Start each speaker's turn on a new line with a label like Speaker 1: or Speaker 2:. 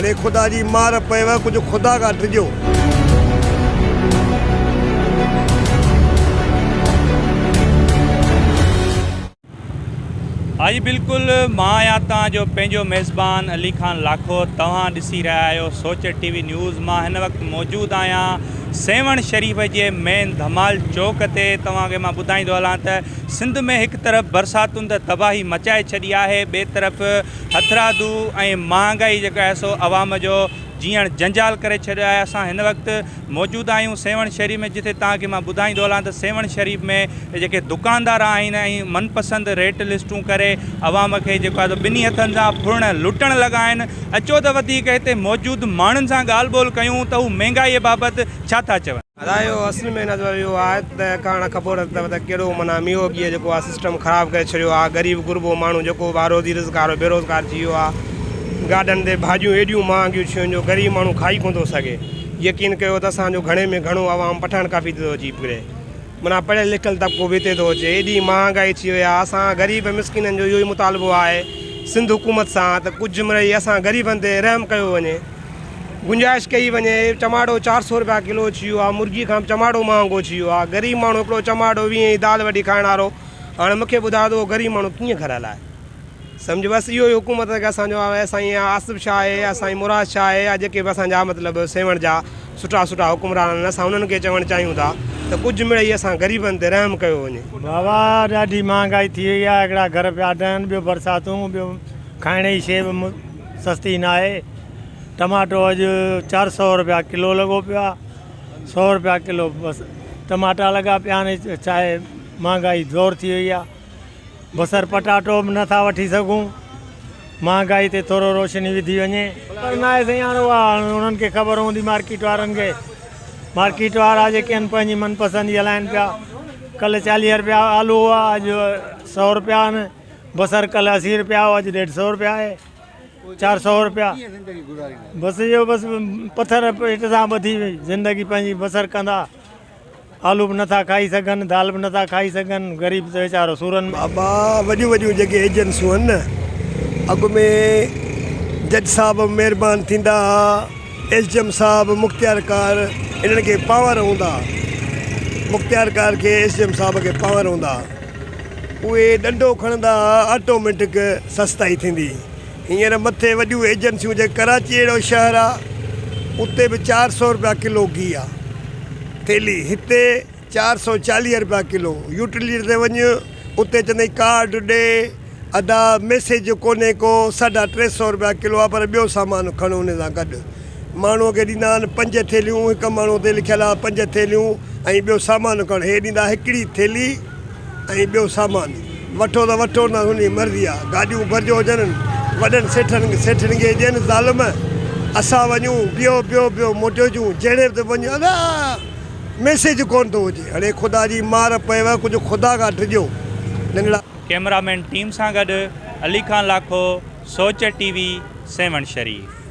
Speaker 1: हले खुदा जी मार पएव कुछ खुदा का टिजो।
Speaker 2: हाँ जी बिल्कुल, मां आया तव्हांजो पंहिंजो मेज़बान अली खान लाखो। तव्हां ॾिसी रहिया आहियो सोच टीवी न्यूज़। मां हिन वक़्तु मौजूदु आहियां सेवण शरीफ़ जे मेन धमाल चौक ते। तव्हांखे मां ॿुधाईंदो हलां त सिंध में हिकु तरफ़ बरसातुनि त तबाही मचाए छॾी आहे, ॿिए तरफ़ हथरादू ऐं महांगाई जेका आहे सो आवाम जो जीअण जंजाल करे छॾियो आहे। असां हिन वक़्तु मौजूदु आहियूं सेवण शरीफ़ में, जिथे तव्हांखे मां ॿुधाईंदो हलां त सेवण शरीफ़ में जेके दुकानदार आहिनि ऐं मनपसंदि रेट लिस्टूं करे आवाम खे जेको आहे ॿिन्ही हथनि सां फुरण लुटण लॻा आहिनि। अचो त वधीक हिते मौजूदु माण्हुनि सां ॻाल्हि ॿोल कयूं त हू महांगाईअ बाबति छा था चवनि।
Speaker 3: अदायो असल में नज़र इहो आहे त करण ख़बर अथव त कहिड़ो माना मीओ जेको आहे सिस्टम ख़राबु करे छॾियो आहे। ग़रीब गुरबो माण्हू जेको रोज़ी रोज़गार बेरोज़गार थी वियो आहे। गार्डन ते भाॼियूं एॾियूं महांगियूं थियूं जो ग़रीब माण्हू खाई कोन थो सघे। यकीन कयो त असांजो घणे में घणो आवाम पठान काफ़ी थो अची पिए, माना पढ़ियल लिखियल तबिको विते थो अचे। एॾी महांगाई थी वई आहे। असां ग़रीब मिसकिननि जो इहो ई मुतालबो आहे सिंध हुकूमत सां त कुझु मिड़ई असां ग़रीबनि ते रहम कयो वञे, गुंजाइश कई वञे। टमाटो 400 रुपया किलो थी वियो आहे, मुर्गी खां टमाटो महांगो थी वियो आहे। ग़रीब माण्हू हिकिड़ो टमाटो 20 जी दाल वठी खाइण वारो हाणे मूंखे ॿुधायो त ग़रीब माण्हू कीअं घर हलाए। सम्झ बसि इहो ई हुकूमत खे असांजो आहे। साईं आसिफ़ शाह आहे या साईं मुराद शाह आहे या जेके बि असांजा मतिलबु सेवण जा सुठा सुठा हुकुमरान आहिनि, असां उन्हनि खे चवणु चाहियूं था त कुझु मिड़ई असां ग़रीबनि ते रहम कयो वञे।
Speaker 4: बाबा ॾाढी महांगाई थी वई आहे। हिकिड़ा घर पिया ॾहनि, ॿियो बरसातूं, ॿियो खाइण जी शइ बि सस्ती न आहे। टमाटो अॼु 400 रुपया किलो लॻो पियो आहे, 100 रुपया किलो बसि टमाटा लॻा पिया आहिनि। चाहे महांगाई ज़ोर थी वई आहे। बसर पटाटो बि नथा वठी सघूं, महांगाई ते थोरो रोशनी विधी वञे। पर न आहे साईं, हाणे उहा उन्हनि खे ख़बर हूंदी मार्केट वारनि खे। मार्केट वारा जेके आहिनि पंहिंजी मनपसंदि हलाइनि पिया। कल्ह 40 रुपया आलू हुआ, अॼु 100 रुपया आहिनि। बसर कल्ह 80 रुपया हो, अॼु 150 रुपया आहे। 400 रुपया बसि इहो बसि पथर पेट सां ॿधी वई ज़िंदगी पंहिंजी बसर कंदा। आलू बि नथा खाई सघनि, दाल बि नथा खाई सघनि। ग़रीब त वीचारो सूरनि में।
Speaker 1: बाबा वॾियूं वॾियूं जेके एजेंसियूं आहिनि न, अॻु में जज साहब महिरबानी थींदा, SDM साहब मुख़्तियारकार, इन्हनि खे पावर हूंदा। मुख़्तियारकार खे SDM साहब खे पावर हूंदा, उहे ॾंडो खणंदा, ऑटोमेटिक सस्ताई थींदी। हींअर मथे वॾियूं एजेंसियूं जे कराची अहिड़ो शहर आहे, उते बि 400 रुपया किलो घी आहे थैली, हिते 440 रुपया किलो। यूटिलिटी ते वञ, उते चवंदई कार्ड ॾे, अदा मैसेज कोन्हे को, 350 रुपया किलो आहे, पर ॿियो सामान खणो उन सां गॾु। माण्हूअ खे ॾींदा आहिनि 5 थैलियूं, हिकु माण्हू ते लिखियलु आहे 5 थैलियूं ऐं ॿियो सामान खणो। हे ॾींदा हिकिड़ी थैली ऐं ॿियो सामान। वठो त वठो, न हुनजी मर्ज़ी आहे। गाॾियूं भरिजो हुजनि, वॾनि सेठनि खे ॾियनि ज़ालम, असां वञूं ॿियो ॿियो ॿियो मोटियो अचूं, जहिड़े बि वञूं अदा मैसेज कोन थो हुजे। हले खुदा जी मार पएव कुझु खुदा का टिजो। नंढड़ा
Speaker 2: कैमरामैन टीम सां गॾु अली खान लाखो, सोच टीवी, सेवण शरीफ़।